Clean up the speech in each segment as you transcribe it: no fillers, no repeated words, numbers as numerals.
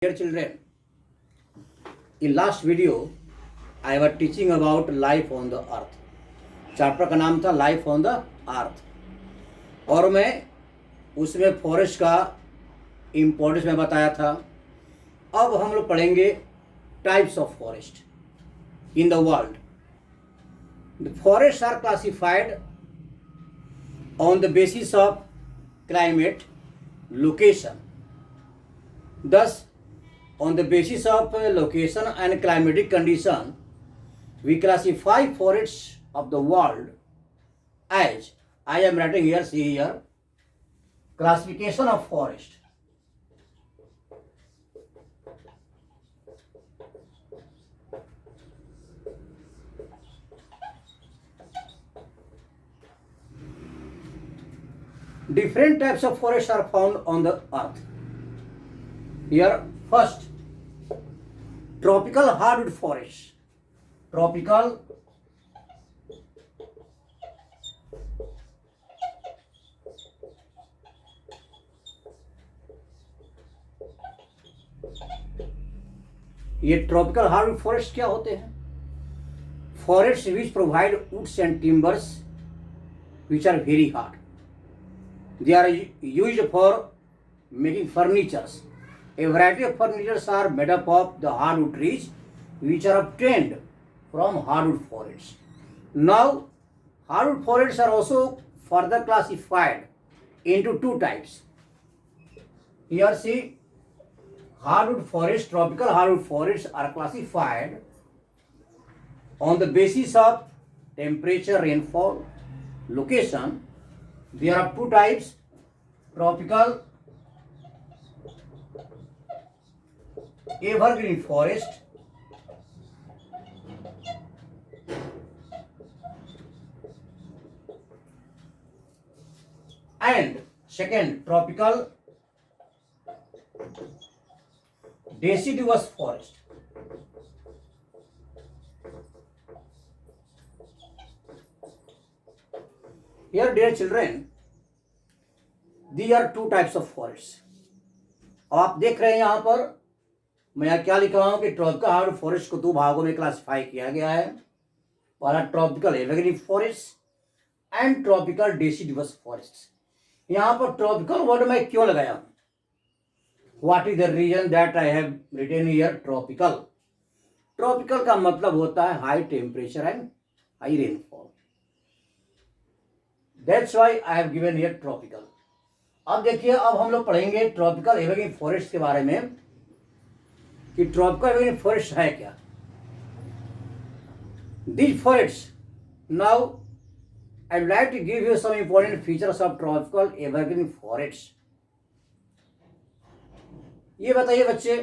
Dear children, in last video I was teaching about life on the earth. Chapter का नाम था life on the earth और मैं उसमें फॉरेस्ट का इम्पोर्टेंस में बताया था। अब हम लोग पढ़ेंगे types of forest in the world. The forest are classified on the basis of climate location. Thus, on the basis of location and climatic condition, we classify forests of the world as I am writing here, see here, classification of forest. Different types of forests are found on the earth. Here, first, tropical hardwood forest. Tropical ये tropical hardwood forest क्या होते हैं? Forest which provide woods and timbers which are very hard. They are used for making furnitures. A variety of furnitures are made up of the hardwood trees which are obtained from hardwood forests. Now, hardwood forests are also further classified into two types. Here see, hardwood forests, tropical hardwood forests are classified on the basis of temperature, rainfall, location. There are two types, tropical evergreen forest and second tropical deciduous forest. Here, dear children, these are two types of forests. आप देख रहे हैं यहाँ पर मैं यहाँ क्या लिखा हूँ कि ट्रॉपिकल हार्डवुड फॉरेस्ट को दो भागों में क्लासिफाई किया गया है. पहला tropical evergreen forest and tropical deciduous forest. यहाँ पर ट्रॉपिकल वर्ड में क्यों लगाया हूँ? What is the reason that I have written here tropical? Tropical का मतलब होता है high temperature and high rainfall. That's why I have given here tropical. अब देखिए, अब हम लोग पढ़ेंगे ट्रॉपिकल एवरग्रीन फॉरेस्ट के बारे में कि ट्रॉपिकल एवरग्रीन फॉरेस्ट है क्या. This forest, now I would like to give you some important features of tropical evergreen forest. ये बताइए बच्चे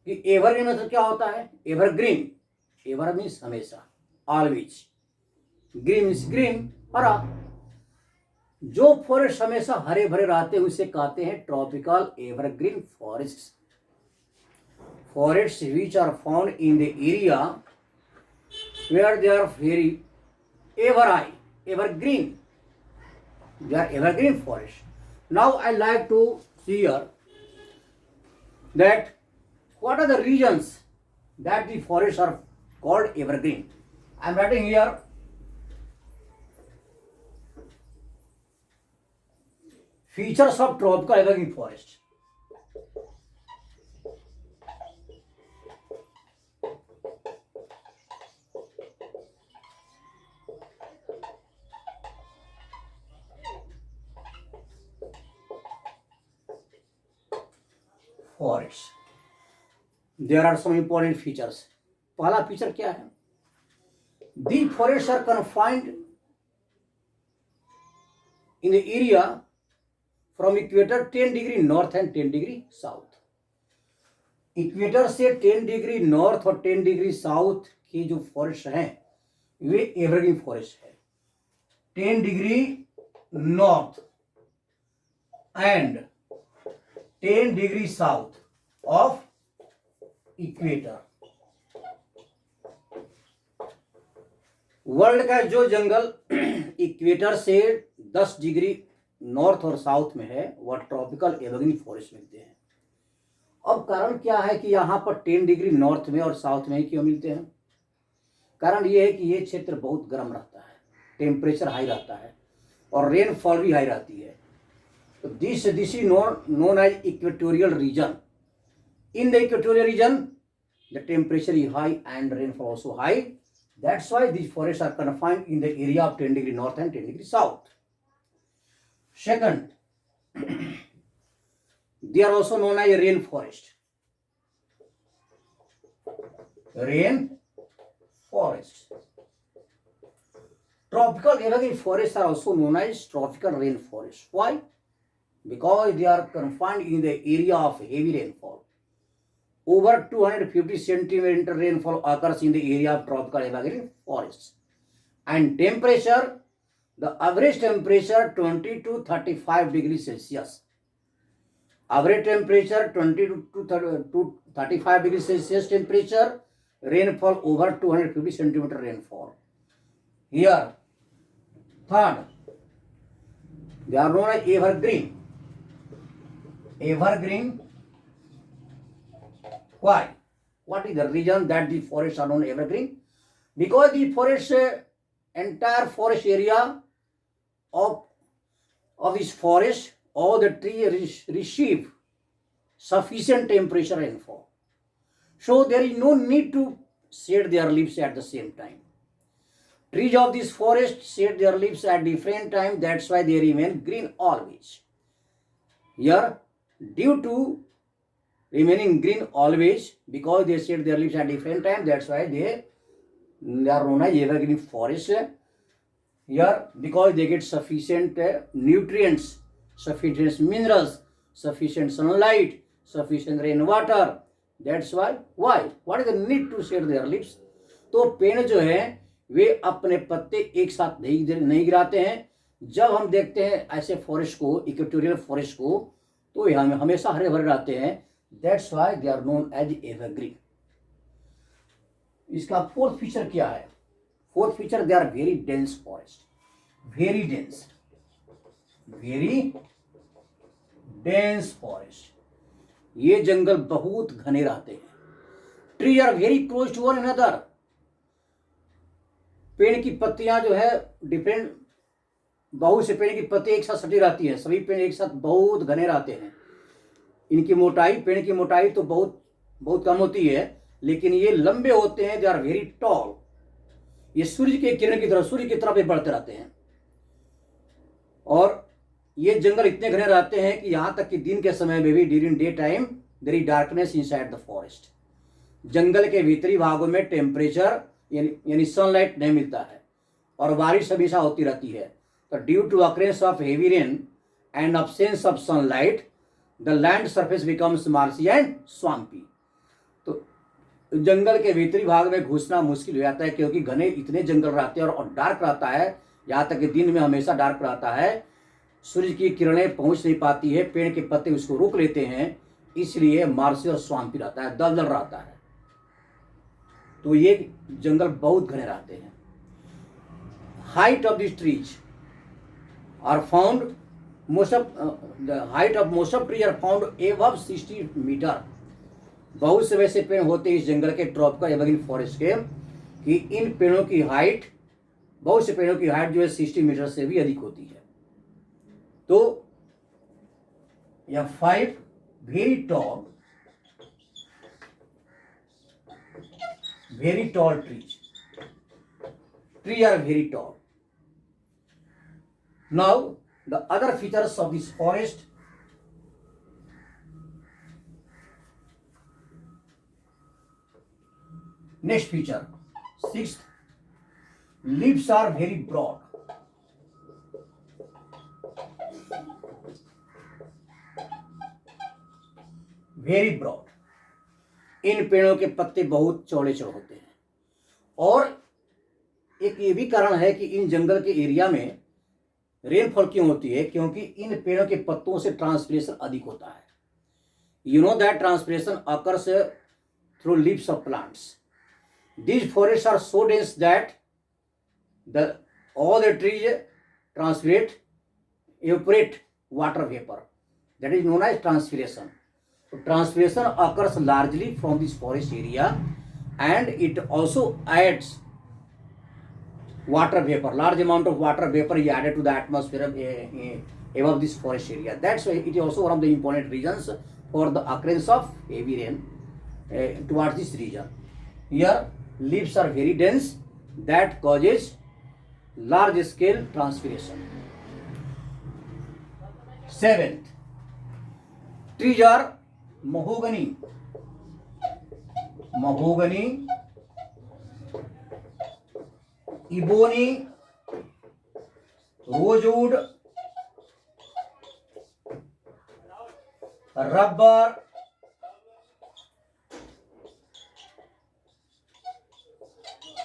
कि एवरग्रीन मतलब क्या होता है? एवरग्रीन, एवर मीन्स हमेशा, ऑलवेज, ग्रीन मीन्स ग्रीन, हरा. जो फॉरेस्ट हमेशा हरे भरे रहते हैं उसे कहते हैं tropical evergreen forest. Forests which are found in the area where they are very evergreen. They are evergreen forests. Now I like to see here that what are the reasons that the forests are called evergreen. I am writing here features of tropical evergreen forest. Forests. There are some important features. पहला feature क्या है? These forests are confined in the area from equator 10 degree north and 10 degree south. Equator से 10 degree north और 10 degree south की जो forest हैं वे evergreen forest है. 10 degree north and 10 degree south of equator. World का जो जंगल इक्वेटर से 10 degree north और साउथ में है वह ट्रॉपिकल एवरग्रीन फॉरेस्ट मिलते हैं. अब कारण क्या है कि यहाँ पर 10 डिग्री नॉर्थ में और साउथ में क्यों मिलते हैं? कारण ये है कि ये क्षेत्र बहुत गर्म रहता है, टेम्परेचर हाई रहता है और रेनफॉल भी हाई रहती है। तो this is known as equatorial region. In the equatorial region the temperature is high and rainfall also high. That's why these forests are confined in the area of 10 degree north and 10 degree south. Second, they are also known as rain forest. Rain forest. Tropical evergreen forests are also known as tropical rain forests. Why? Because they are confined in the area of heavy rainfall. Over 250 centimeter rainfall occurs in the area of tropical evergreen forests. And temperature, the average temperature 20 to 35 degrees Celsius. Average temperature 20 to 35 degrees Celsius temperature, rainfall over 250 centimeter rainfall. Here, third, they are known as evergreen. Evergreen. Why? What is the reason that the forests are known evergreen? Because the forest, entire forest area of this forest, all the trees receive sufficient temperature rainfall. So there is no need to shed their leaves at the same time. Trees of this forest shed their leaves at different time. That's why they remain green always. Here, due to remaining green always, because they shed their leaves at different time, that's why they are known as evergreen forest. Here, because they get sufficient nutrients, sufficient minerals, sufficient sunlight, sufficient rainwater. That's why. Why? What is the need to shed their leaves? तो पेड़ जो है वे अपने पत्ते एक साथ नहीं गिराते हैं। जब हम देखते हैं ऐसे फॉरेस्ट को, इक्वेटोरियल फॉरेस्ट को, तो ये हमेशा हरे भरे रहते हैं। That's why they are known as evergreen. इसका फोर्थ फीचर क्या है? Fourth feature, they are very dense forest, very dense, very dense forest. ये जंगल बहुत घने रहते हैं। Tree are very close to one another. पेड़ की पत्तियां जो है डिफरेंट, बहुत से पेड़ की पत्ती एक साथ सटी रहती है। सभी पेड़ एक साथ बहुत घने रहते हैं। इनकी मोटाई, पेड़ की मोटाई तो बहुत बहुत कम होती है, लेकिन ये लंबे होते हैं। They are very tall. ये सूर्य के किरण की तरफ, सूर्य की तरफ ये बढ़ते रहते हैं। और ये जंगल इतने घने रहते हैं कि यहाँ तक कि दिन के समय में भी, during day time, there is darkness inside the forest. जंगल के भीतरी भागों में टेम्परेचर यानी सनलाइट नहीं मिलता है और बारिश हमेशा होती रहती है। तो due to occurrence of heavy rain and absence of sunlight, the land surface becomes marshy and swampy. तो जंगल के भीतरी भाग में घुसना मुश्किल हो जाता है, क्योंकि घने इतने जंगल रहते हैं और डार्क रहता है। यहाँ तक कि दिन में हमेशा डार्क रहता है। सूर्य की किरणें पहुँच नहीं पाती है, पेड़ के पत्ते उसको रोक लेते हैं, इसलिए मार्शी और स्वाम्पी रहता है, दलदल रहता है। तो ये जंगल बहुत घने रहते हैं। Height of this trees are found, most of the height of most of trees are found above 60 metre. बहुत से वैसे पेड़ होते हैं इस जंगल के, ट्रॉपिकल एवरग्रीन फॉरेस्ट के, कि इन पेड़ों की हाइट, बहुत से पेड़ों की हाइट जो है 60 मीटर से भी अधिक होती है। तो यह 5 very tall trees, tree are very tall. Now the other features of this forest, next feature, sixth, leaves are very broad। very broad। इन पेड़ों के पत्ते बहुत चौड़े चौड़े होते हैं। और एक ये भी कारण है कि इन जंगल के एरिया में रेनफॉल क्यों होती है, क्योंकि इन पेड़ों के पत्तों से ट्रांसपिरेशन अधिक होता है। You know that transpiration occurs through leaves of plants. These forest are so dense that all the trees transpirate, evaporate water vapor, that is known as transpiration। So transpiration occurs largely from this forest area, and it also adds water vapor. Large amount of water vapor is added to the atmosphere above this forest area. That's why it is also one of the important reasons for the occurrence of heavy rain towards this region. Here leaves are very dense, that causes large scale transpiration. Seventh, trees are mahogany, ebony, rosewood, rubber,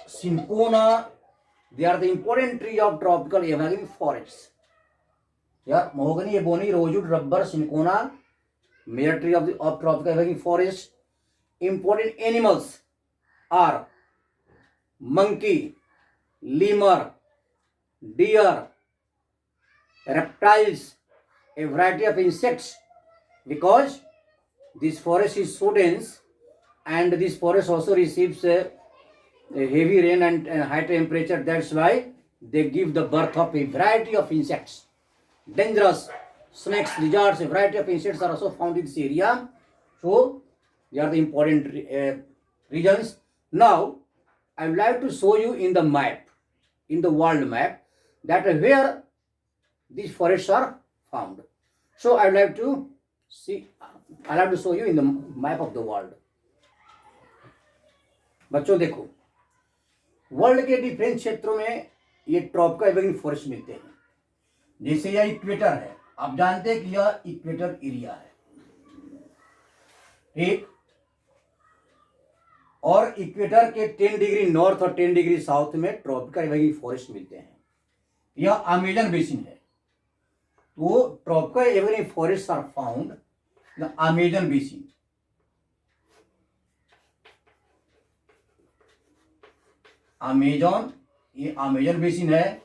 cinchona. They are the important trees of tropical evergreen forests. Yeah, mahogany, ebony, rosewood, rubber, cinchona, major tree of tropical evergreen forest. Important animals are monkey, lemur, deer, reptiles, a variety of insects, because this forest is so dense, and this forest also receives a heavy rain and high temperature. That's why they give the birth of a variety of insects. Dangerous snakes, lizards, a variety of insects are also found in this area. So they are the important regions. Now I would like to show you in the map, in the world map, that where these forests are found. So I would like to show you in the map of the world. बच्चों देखो, world के different क्षेत्रों में ये tropical evergreen forest मिलते हैं. जैसे यह इक्वेटर है, आप जानते हैं कि यह इक्वेटर एरिया है, ठीक. और इक्वेटर के 10 डिग्री नॉर्थ और 10 डिग्री साउथ में ट्रॉपिकल एवरग्रीन फॉरेस्ट मिलते हैं. यह अमेजन बेसिन है. तो tropical evergreen forest are found in Amazon basin. Amazon, ये अमेजन बेसिन है,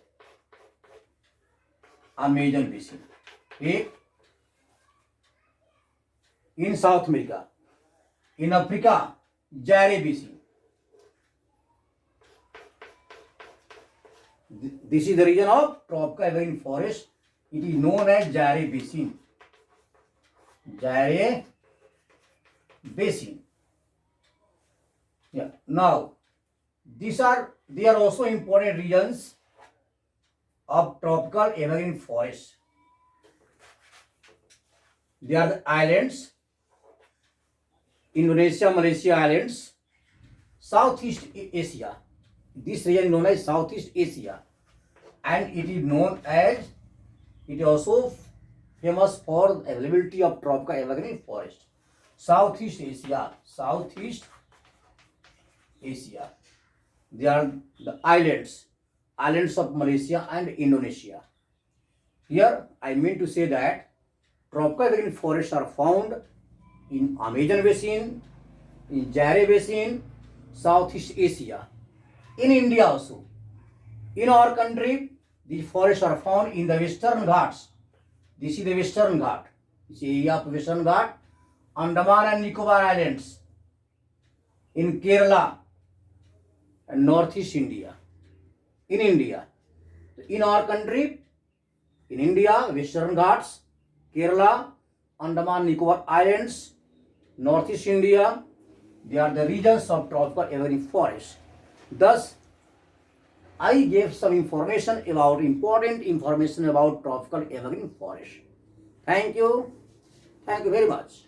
अमेजन बेसिन, ठीक. In South America, in Africa, Zaire basin. This is the region of tropical evergreen forest. It is known as Zaire Basin. Zaire Basin. Yeah. Now, they are also important regions of tropical evergreen forest. They are the islands: Indonesia, Malaysia islands, Southeast Asia. This region is known as Southeast Asia, and it is also famous for the availability of tropical evergreen forest. Southeast Asia. They are the islands of Malaysia and Indonesia. Here I mean to say that tropical evergreen forests are found in Amazon Basin, in Zaire Basin, Southeast Asia. In India also. In our country, these forests are found in the Western Ghats. This is the Western Ghat. This is area of Western Ghat, Andaman and Nicobar Islands, in Kerala and Northeast India. In India. In our country, in India, Western Ghats, Kerala, Andaman Nicobar Islands, Northeast India, they are the regions of tropical evergreen forest. Thus, I gave some important information about tropical evergreen forest. Thank you very much.